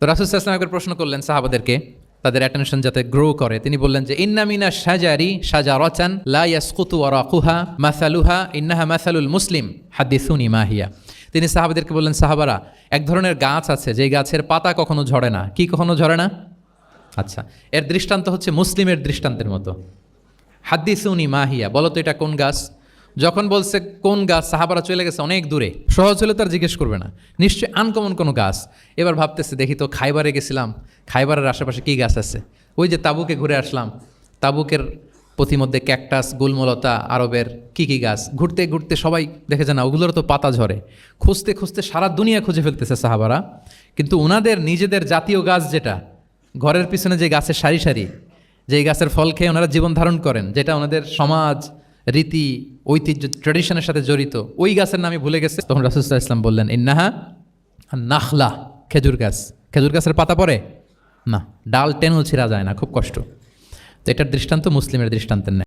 তো রাসূল সাল্লাল্লাহু আলাইহি ওয়াসাল্লাম একবার প্রশ্ন করলেন সাহাবাদেরকে, তাদের অ্যাটেনশন যাতে গ্রো করে। তিনি বললেন যে ইন্না মিনা শাজারি শাজারাতান লা ইয়াসকুতু ওয়ারাকুহা মাসালুহা ইন্নাহা মাসালুল মুসলিম হাদিসুনি মা হিয়া। তিনি সাহাবাদেরকে বললেন, সাহাবারা, এক ধরনের গাছ আছে যেই গাছের পাতা কখনো ঝরে না। কি কখনো ঝরে না? আচ্ছা, এর দৃষ্টান্ত হচ্ছে মুসলিমের দৃষ্টান্তের মতো। হাদিসুনি মা হিয়া, বলো তো এটা কোন গাছ? যখন বলছে কোন গাছ, সাহাবারা চলে গেছে অনেক দূরে। সহজ হলে তার জিজ্ঞেস করবে না, নিশ্চয়ই আনকমন কোনো গাছ। এবার ভাবতেছে, দেখি তো খাইবারে গেছিলাম, খাইবারের আশেপাশে কী গাছ আছে। ওই যে তাবুকে ঘুরে আসলাম, তাবুকের পথিমধ্যে ক্যাকটাস, গুলমলতা, আরবের কী কী গাছ। ঘুরতে ঘুরতে সবাই দেখেছে না ওগুলোর তো পাতা ঝরে। খুঁজতে খুঁজতে সারা দুনিয়া খুঁজে ফেলতেছে সাহাবারা, কিন্তু ওনাদের নিজেদের জাতীয় গাছ যেটা, ঘরের পিছনে যে গাছের সারি সারি, যেই গাছের ফল খেয়ে ওনারা জীবন ধারণ করেন, যেটা ওনাদের সমাজ, রীতি, ঐতিহ্য, ট্র্যাডিশনের সাথে জড়িত, ওই গাছের নামে ভুলে গেছে। তখন রাসূল সাল্লাল্লাহু আলাইহি ওয়াসাল্লাম বললেন, ইন্নাহা নাখলা, খেজুর গাছ। খেজুর গাছের পাতা পড়ে না, ডাল টেনেও ছিঁড়া যায় না, খুব কষ্ট। তো এটার দৃষ্টান্ত মুসলিমের দৃষ্টান্তের নেই।